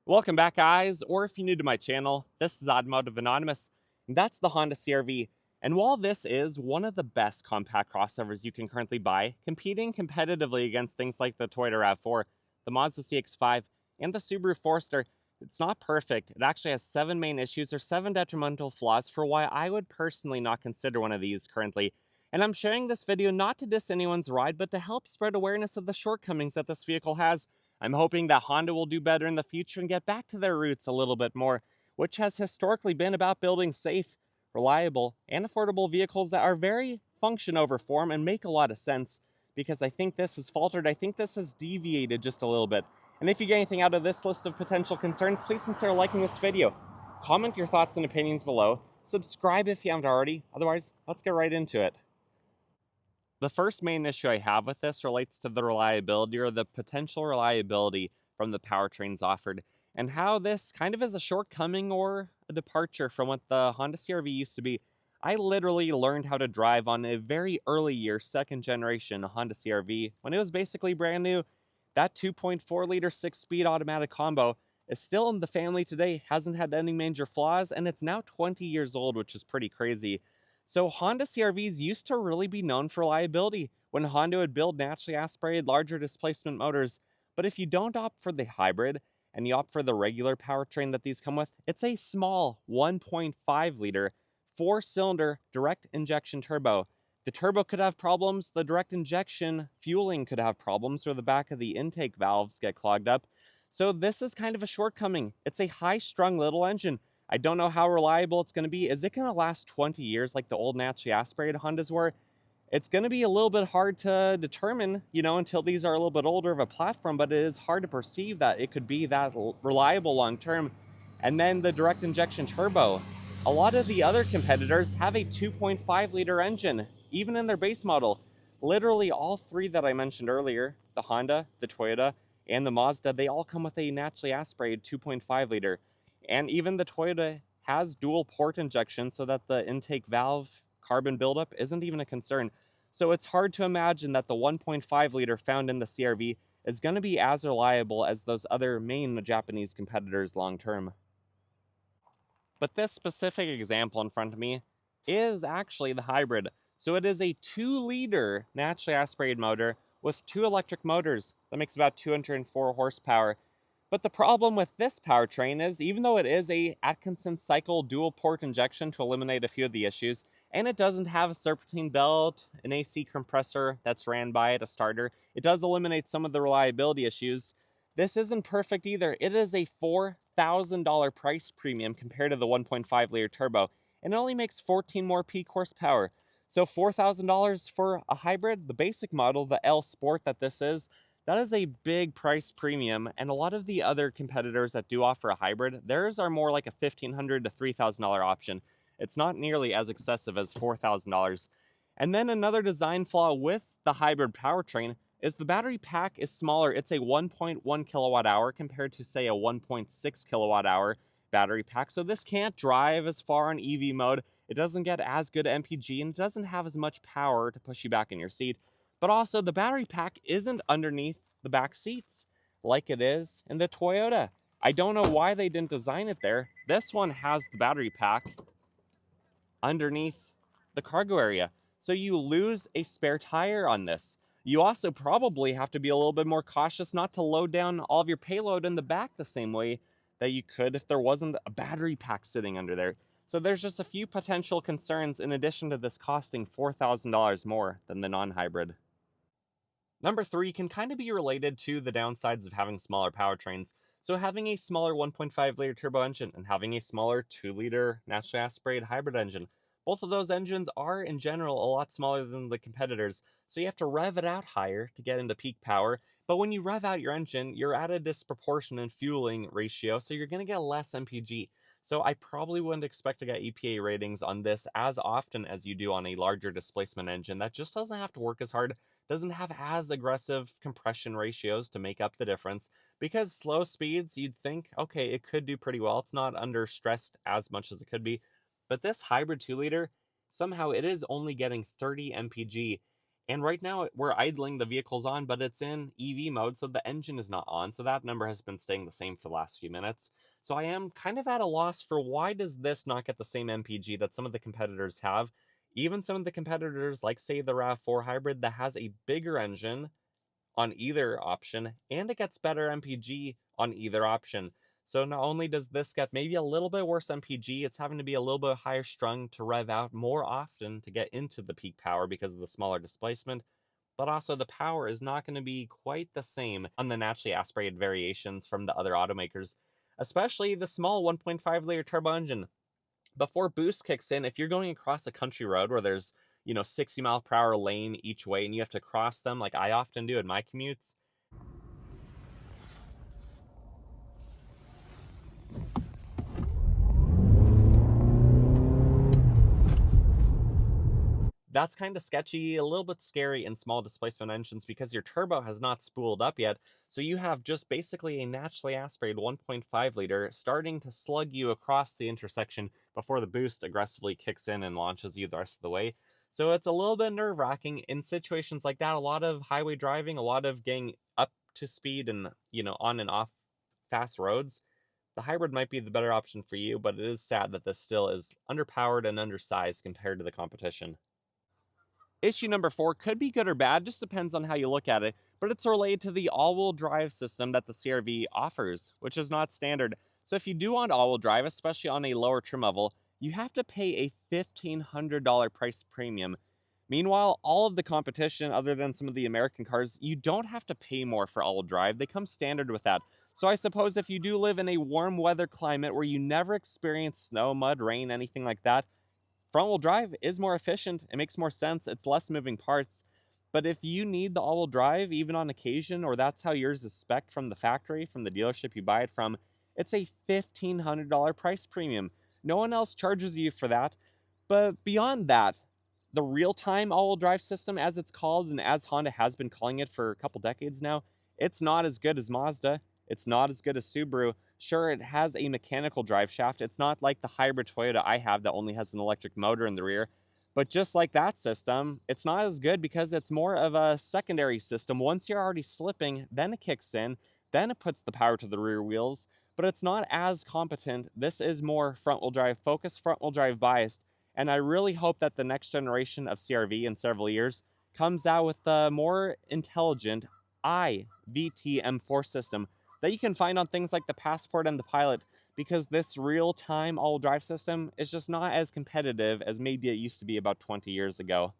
Welcome back, guys, or if you're new to my channel, this is Automotive Anonymous, and that's the Honda CR-V. And while this is one of the best compact crossovers you can currently buy, competing competitively against things like the Toyota RAV4, the Mazda CX-5, and the Subaru Forester, it's not perfect. It actually has 7 main issues or 7 detrimental flaws for why I would personally not consider one of these currently. And I'm sharing this video not to diss anyone's ride, but to help spread awareness of the shortcomings that this vehicle has. I'm hoping that Honda will do better in the future and get back to their roots a little bit more, which has historically been about building safe, reliable, and affordable vehicles that are very function over form and make a lot of sense, because I think this has faltered. I think this has deviated just a little bit. And if you get anything out of this list of potential concerns, please consider liking this video. Comment your thoughts and opinions below. Subscribe if you haven't already. Otherwise, let's get right into it. The first main issue I have with this relates to the reliability or the potential reliability from the powertrains offered, and how this kind of is a shortcoming or a departure from what the Honda CR-V used to be. I literally learned how to drive on a very early year, second generation Honda CR-V when it was basically brand new. That 2.4 liter 6-speed automatic combo is still in the family today, hasn't had any major flaws, and it's now 20 years old, which is pretty crazy. So Honda CR-Vs used to really be known for reliability when Honda would build naturally aspirated larger displacement motors. But if you don't opt for the hybrid and you opt for the regular powertrain that these come with, it's a small 1.5 liter 4-cylinder direct injection turbo. The turbo could have problems, the direct injection fueling could have problems, or the back of the intake valves get clogged up. So this is kind of a shortcoming. It's a high-strung little engine. I don't know how reliable it's going to be. Is it going to last 20 years like the old naturally aspirated Hondas were? It's going to be a little bit hard to determine, until these are a little bit older of a platform, but it is hard to perceive that it could be that reliable long term. And then the direct injection turbo. A lot of the other competitors have a 2.5 liter engine, even in their base model. Literally all three that I mentioned earlier, the Honda, the Toyota, and the Mazda, they all come with a naturally aspirated 2.5 liter. And even the Toyota has dual port injection so that the intake valve carbon buildup isn't even a concern. So it's hard to imagine that the 1.5 liter found in the CR-V is going to be as reliable as those other main Japanese competitors long term. But this specific example in front of me is actually the hybrid. So it is a 2-liter naturally aspirated motor with 2 electric motors that makes about 204 horsepower. But the problem with this powertrain is, even though it is a Atkinson cycle dual port injection to eliminate a few of the issues, and it doesn't have a serpentine belt, an AC compressor that's ran by it, a starter, it does eliminate some of the reliability issues. This isn't perfect either. It is a $4,000 price premium compared to the 1.5 liter turbo, and it only makes 14 more peak horsepower. So $4,000 for a hybrid, the basic model, the L Sport that this is, that is a big price premium, and a lot of the other competitors that do offer a hybrid, theirs are more like a $1,500 to $3,000 option. It's not nearly as excessive as $4,000. And then another design flaw with the hybrid powertrain is the battery pack is smaller. It's a 1.1 kilowatt hour compared to, say, a 1.6 kilowatt hour battery pack. So this can't drive as far in EV mode. It doesn't get as good MPG, and it doesn't have as much power to push you back in your seat. But also, the battery pack isn't underneath the back seats like it is in the Toyota. I don't know why they didn't design it there. This one has the battery pack underneath the cargo area, so you lose a spare tire on this. You also probably have to be a little bit more cautious not to load down all of your payload in the back the same way that you could if there wasn't a battery pack sitting under there. So there's just a few potential concerns in addition to this costing $4,000 more than the non-hybrid. Number 3 can kind of be related to the downsides of having smaller powertrains. So having a smaller 1.5 liter turbo engine and having a smaller 2 liter naturally aspirated hybrid engine. Both of those engines are in general a lot smaller than the competitors, so you have to rev it out higher to get into peak power. But when you rev out your engine, you're at a disproportionate fueling ratio, so you're going to get less MPG. So I probably wouldn't expect to get EPA ratings on this as often as you do on a larger displacement engine that just doesn't have to work as hard, doesn't have as aggressive compression ratios to make up the difference. Because slow speeds, you'd think, okay, it could do pretty well. It's not under stressed as much as it could be. But this hybrid 2 liter, somehow it is only getting 30 mpg. And right now we're idling the vehicles on, but it's in EV mode, so the engine is not on. So that number has been staying the same for the last few minutes. So I am kind of at a loss for why does this not get the same MPG that some of the competitors have? Even some of the competitors, like say the RAV4 hybrid that has a bigger engine on either option, and it gets better MPG on either option. So not only does this get maybe a little bit worse MPG, it's having to be a little bit higher strung to rev out more often to get into the peak power because of the smaller displacement, but also the power is not going to be quite the same on the naturally aspirated variations from the other automakers, especially the small 1.5 liter turbo engine. Before boost kicks in, if you're going across a country road where there's 60 mile per hour lane each way and you have to cross them like I often do in my commutes, that's kind of sketchy, a little bit scary in small displacement engines because your turbo has not spooled up yet. So you have just basically a naturally aspirated 1.5 liter starting to slug you across the intersection before the boost aggressively kicks in and launches you the rest of the way. So it's a little bit nerve wracking in situations like that. A lot of highway driving, a lot of getting up to speed and, on and off fast roads. The hybrid might be the better option for you, but it is sad that this still is underpowered and undersized compared to the competition. Issue number 4 could be good or bad, just depends on how you look at it, but it's related to the all-wheel drive system that the CRV offers, which is not standard. So if you do want all-wheel drive, especially on a lower trim level, you have to pay a $1,500 price premium. Meanwhile, all of the competition, other than some of the American cars, you don't have to pay more for all-wheel drive. They come standard with that. So I suppose if you do live in a warm weather climate where you never experience snow, mud, rain, anything like that, front-wheel drive is more efficient, it makes more sense, it's less moving parts. But if you need the all-wheel drive, even on occasion, or that's how yours is spec'd from the factory, from the dealership you buy it from, it's a $1,500 price premium. No one else charges you for that. But beyond that, the real-time all-wheel drive system, as it's called, and as Honda has been calling it for a couple decades now, it's not as good as Mazda. It's not as good as Subaru. Sure, it has a mechanical drive shaft. It's not like the hybrid Toyota I have that only has an electric motor in the rear. But just like that system, it's not as good because it's more of a secondary system. Once you're already slipping, then it kicks in, then it puts the power to the rear wheels, but it's not as competent. This is more front-wheel drive focused, front-wheel drive biased, and I really hope that the next generation of CRV in several years comes out with a more intelligent IVT M4 system that you can find on things like the Passport and the Pilot, because this real-time all-wheel drive system is just not as competitive as maybe it used to be about 20 years ago.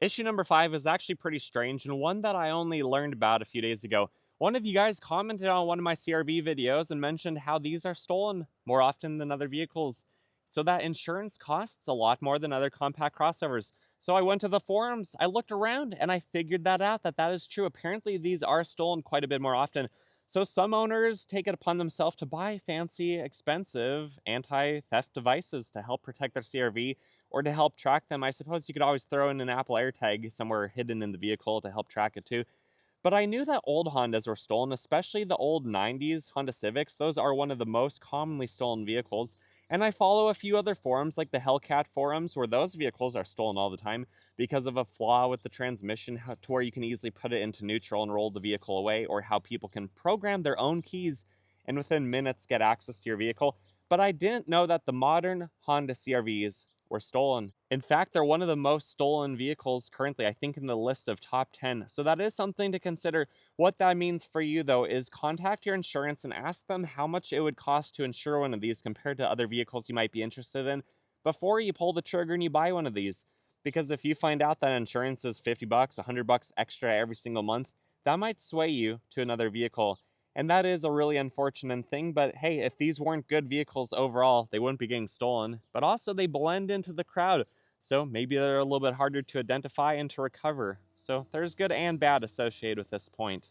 Issue number 5 is actually pretty strange and one that I only learned about a few days ago. One of you guys commented on one of my CRV videos and mentioned how these are stolen more often than other vehicles. So that insurance costs a lot more than other compact crossovers. So I went to the forums, I looked around, and I figured that out, that is true. Apparently these are stolen quite a bit more often. So some owners take it upon themselves to buy fancy, expensive anti-theft devices to help protect their CRV or to help track them. I suppose you could always throw in an Apple AirTag somewhere hidden in the vehicle to help track it too. But I knew that old Hondas were stolen, especially the old 90s Honda Civics. Those are one of the most commonly stolen vehicles. And I follow a few other forums like the Hellcat forums where those vehicles are stolen all the time because of a flaw with the transmission to where you can easily put it into neutral and roll the vehicle away, or how people can program their own keys and within minutes get access to your vehicle. But I didn't know that the modern Honda CRVs were stolen. In fact, they're one of the most stolen vehicles currently, I think, in the list of top 10. So that is something to consider. What that means for you, though, is contact your insurance and ask them how much it would cost to insure one of these compared to other vehicles you might be interested in before you pull the trigger and you buy one of these. Because if you find out that insurance is $50, $100 extra every single month, that might sway you to another vehicle. And that is a really unfortunate thing, but hey, if these weren't good vehicles overall, they wouldn't be getting stolen. But also, they blend into the crowd, so maybe they're a little bit harder to identify and to recover. So there's good and bad associated with this point.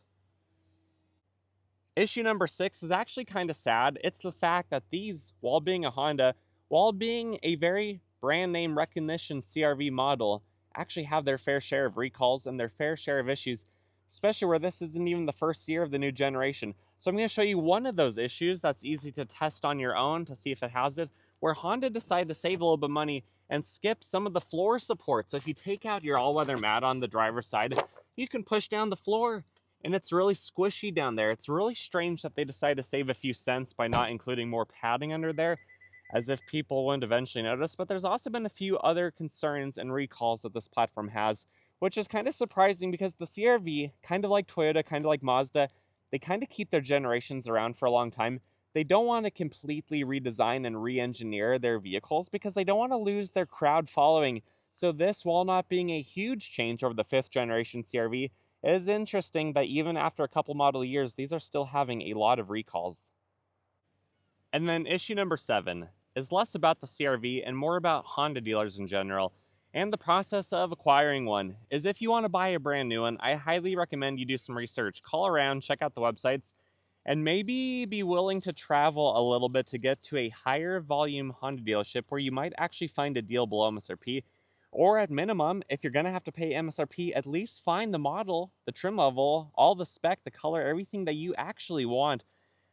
Issue number 6 is actually kind of sad. It's the fact that these, while being a Honda, while being a very brand name recognition CRV model, actually have their fair share of recalls and their fair share of issues, especially where this isn't even the first year of the new generation. So I'm going to show you one of those issues that's easy to test on your own to see if it has it, where Honda decided to save a little bit of money and skip some of the floor support. So if you take out your all-weather mat on the driver's side, you can push down the floor, and it's really squishy down there. It's really strange that they decided to save a few cents by not including more padding under there, as if people wouldn't eventually notice. But there's also been a few other concerns and recalls that this platform has, which is kind of surprising because the CR-V, kind of like Toyota, kind of like Mazda, they kind of keep their generations around for a long time. They don't want to completely redesign and re-engineer their vehicles because they don't want to lose their crowd following. So this, while not being a huge change over the 5th generation CR-V, it is interesting that even after a couple model years, these are still having a lot of recalls. And then issue number 7 is less about the CR-V and more about Honda dealers in general, and the process of acquiring one. Is if you want to buy a brand new one, I highly recommend you do some research. Call around, check out the websites, and maybe be willing to travel a little bit to get to a higher volume Honda dealership where you might actually find a deal below MSRP. Or at minimum, if you're going to have to pay MSRP, at least find the model, the trim level, all the spec, the color, everything that you actually want.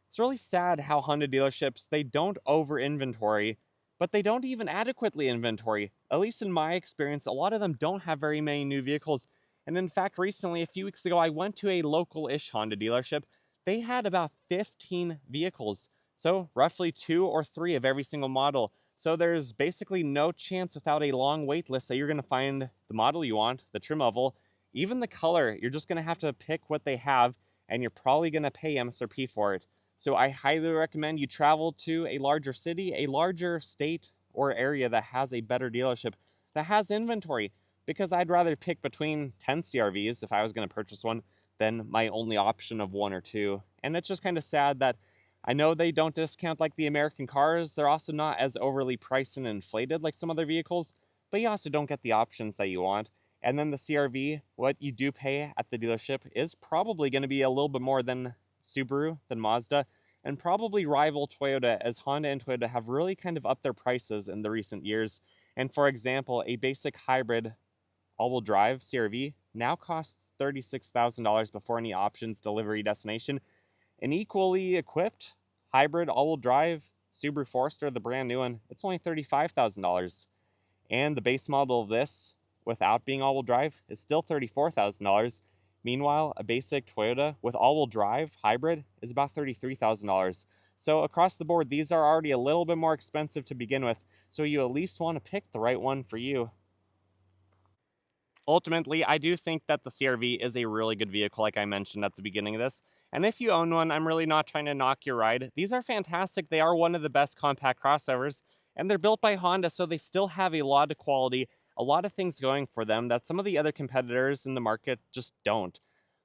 It's really sad how Honda dealerships, they don't over inventory, but they don't even adequately inventory. At least in my experience, a lot of them don't have very many new vehicles. And in fact, recently, a few weeks ago, I went to a local-ish Honda dealership. They had about 15 vehicles, so roughly 2 or 3 of every single model. So there's basically no chance without a long wait list that you're going to find the model you want, the trim level, even the color. You're just going to have to pick what they have, and you're probably going to pay MSRP for it. So I highly recommend you travel to a larger city, a larger state or area that has a better dealership, that has inventory, because I'd rather pick between 10 CR-Vs if I was going to purchase one than my only option of 1 or 2. And it's just kind of sad that I know they don't discount like the American cars. They're also not as overly priced and inflated like some other vehicles, but you also don't get the options that you want. And then the CR-V, what you do pay at the dealership is probably going to be a little bit more than Subaru, than Mazda, and probably rival Toyota, as Honda and Toyota have really kind of upped their prices in the recent years. And for example, a basic hybrid all-wheel drive CR-V now costs $36,000 before any options, delivery, destination. An equally equipped hybrid all-wheel drive Subaru Forester, the brand new one, it's only $35,000. And the base model of this, without being all-wheel drive, is still $34,000. Meanwhile, a basic Toyota with all-wheel drive hybrid is about $33,000. So across the board, these are already a little bit more expensive to begin with, so you at least want to pick the right one for you. Ultimately, I do think that the CR-V is a really good vehicle, like I mentioned at the beginning of this. And if you own one, I'm really not trying to knock your ride. These are fantastic. They are one of the best compact crossovers, and they're built by Honda, so they still have a lot of quality, a lot of things going for them that some of the other competitors in the market just don't.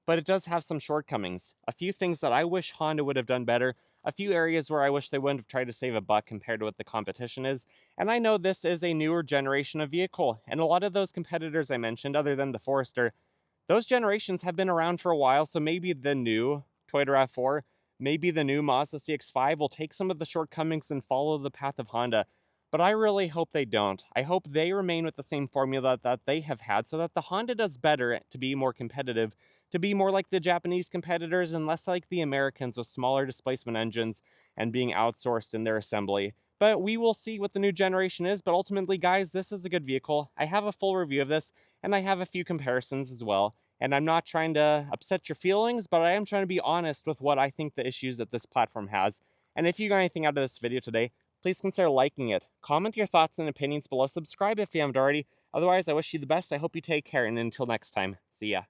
But it does have some shortcomings. A few things that I wish Honda would have done better, a few areas where I wish they wouldn't have tried to save a buck compared to what the competition is. And I know this is a newer generation of vehicle, and a lot of those competitors I mentioned, other than the Forester, those generations have been around for a while, so maybe the new Toyota RAV4, maybe the new Mazda CX-5 will take some of the shortcomings and follow the path of Honda. But I really hope they don't. I hope they remain with the same formula that they have had so that the Honda does better to be more competitive, to be more like the Japanese competitors and less like the Americans with smaller displacement engines and being outsourced in their assembly. But we will see what the new generation is. But ultimately, guys, this is a good vehicle. I have a full review of this, and I have a few comparisons as well. And I'm not trying to upset your feelings, but I am trying to be honest with what I think the issues that this platform has. And if you got anything out of this video today, please consider liking it. Comment your thoughts and opinions below. Subscribe if you haven't already. Otherwise, I wish you the best. I hope you take care, and until next time, see ya.